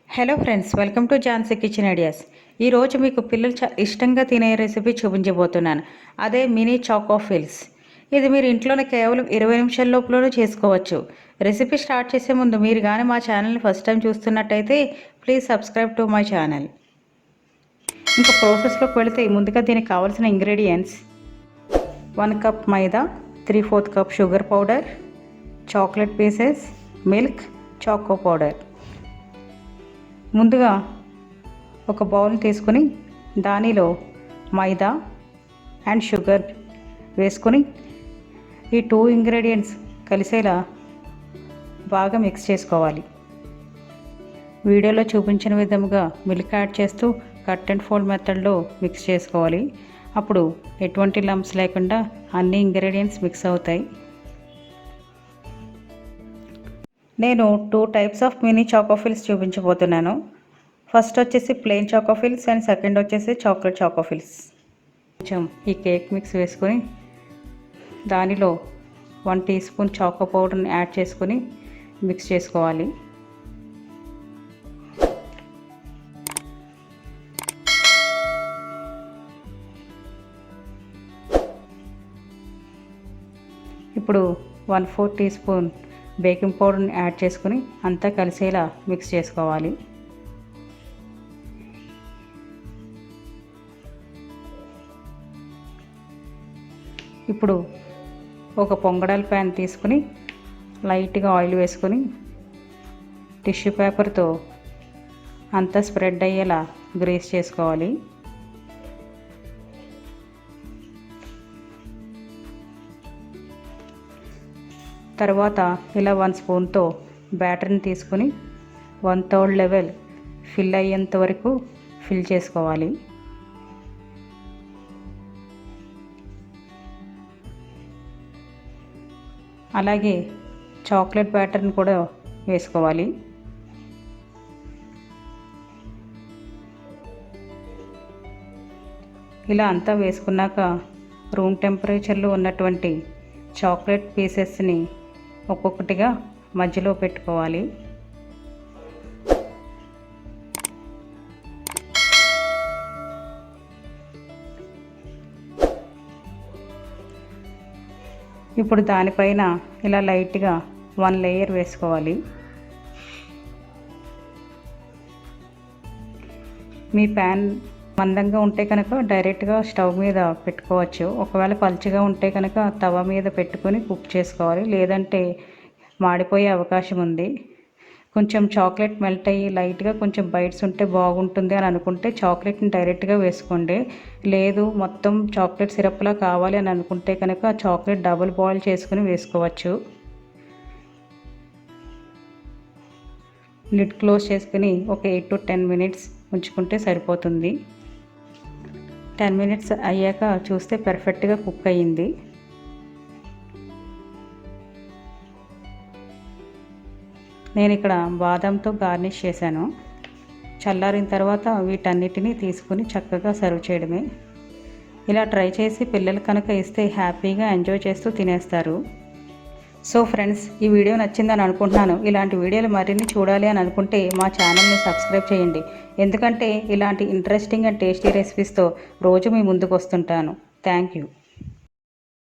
Hello friends, welcome to Jhansi kitchen ideas. ఈరోజు మీకు పిల్లలు ఇష్టంగా తినే రెసిపీ చూపించబోతున్నాను. అదే మినీ చాకో ఫిల్స్. ఇది మీరు ఇంట్లోనే కేవలం 20 నిమిషాల లోపలనే చేసుకోవచ్చు. రెసిపీ స్టార్ట్ చేసే ముందు మీరు కానీ మా ఛానల్ని ఫస్ట్ టైం చూస్తున్నట్టయితే please subscribe to my channel. ఇంకా ప్రాసెస్లోకి వెళితే ముందుగా దీనికి కావాల్సిన ingredients: 1 cup maida, 3/4 cup sugar powder, chocolate pieces, milk, choco powder. ముందుగా ఒక బౌల్ తీసుకొని దానిలో మైదా అండ్ షుగర్ వేసుకొని ఈ 2 ఇంగ్రీడియంట్స్ కలిసేలా బాగా మిక్స్ చేసుకోవాలి. వీడియోలో చూపించిన విధముగా మిల్క్ యాడ్ చేస్తూ కట్ అండ్ ఫోల్డ్ మెథడ్లో మిక్స్ చేసుకోవాలి. అప్పుడు ఎటువంటి లంప్స్ లేకుండా అన్ని ఇంగ్రీడియంట్స్ మిక్స్ అవుతాయి. నేను 2 types of mini choco fills చూపించబోతున్నాను. ఫస్ట్ వచ్చేసి plain choco fills and second వచ్చేసి చాక్లెట్ చాకో ఫిల్స్. కొంచెం ఈ కేక్ మిక్స్ వేసుకొని దానిలో 1 టీ స్పూన్ చాకో పౌడర్ని యాడ్ చేసుకొని మిక్స్ చేసుకోవాలి. ఇప్పుడు 1/4 టీ స్పూన్ బేకింగ్ పౌడర్ని యాడ్ చేసుకుని అంతా కలిసేలా మిక్స్ చేసుకోవాలి. ఇప్పుడు ఒక పొంగడాల ప్యాన్ తీసుకుని లైట్గా ఆయిల్ వేసుకొని టిష్యూ పేపర్తో అంతా స్ప్రెడ్ అయ్యేలా గ్రీస్ చేసుకోవాలి. తర్వాత ఇలా 1 స్పూన్తో బ్యాటర్ని తీసుకుని 1/3 లెవెల్ ఫిల్ అయ్యేంత వరకు ఫిల్ చేసుకోవాలి. అలాగే చాక్లెట్ బ్యాటర్ని కూడా వేసుకోవాలి. ఇలా అంతా వేసుకున్నాక రూమ్ టెంపరేచర్లో ఉన్నటువంటి చాక్లెట్ పీసెస్ని ఒక్కొక్కటిగా మధ్యలో పెట్టుకోవాలి. ఇప్పుడు దానిపైన ఇలా లైట్గా 1 లేయర్ వేసుకోవాలి. మీ ప్యాన్ మందంగా ఉంటే కనుక డైరెక్ట్గా స్టవ్ మీద పెట్టుకోవచ్చు. ఒకవేళ పలుచగా ఉంటే కనుక తవ మీద పెట్టుకొని కుక్ చేసుకోవాలి, లేదంటే మాడిపోయే అవకాశం ఉంది. కొంచెం చాక్లెట్ మెల్ట్ అయ్యి లైట్గా కొంచెం బైట్స్ ఉంటే బాగుంటుంది అని అనుకుంటే చాక్లెట్ని డైరెక్ట్గా వేసుకోండి. లేదు మొత్తం చాక్లెట్ సిరప్లా కావాలి అని అనుకుంటే కనుక చాక్లెట్ డబుల్ బాయిల్ చేసుకుని వేసుకోవచ్చు. లిడ్ క్లోజ్ చేసుకుని ఒక 8 to 10 మినిట్స్ ఉంచుకుంటే సరిపోతుంది. 10 మినిట్స్ అయ్యాక చూస్తే పర్ఫెక్ట్గా కుక్ అయ్యింది. నేను ఇక్కడ బాదంతో గార్నిష్ చేశాను. చల్లారిన తర్వాత వీటన్నిటిని తీసుకుని చక్కగా సర్వ్ చేయడమే. ఇలా ట్రై చేసి పిల్లలు కనుక ఇస్తే హ్యాపీగా ఎంజాయ్ చేస్తూ తినేస్తారు. సో ఫ్రెండ్స్, ఈ వీడియో నచ్చిందని అనుకుంటున్నాను. ఇలాంటి వీడియోలు మరిన్ని చూడాలి అని అనుకుంటే మా ఛానల్ని సబ్స్క్రైబ్ చేయండి. ఎందుకంటే ఇలాంటి ఇంట్రెస్టింగ్ అండ్ టేస్టీ రెసిపీస్తో రోజు మీ ముందుకు వస్తుంటాను. Thank you.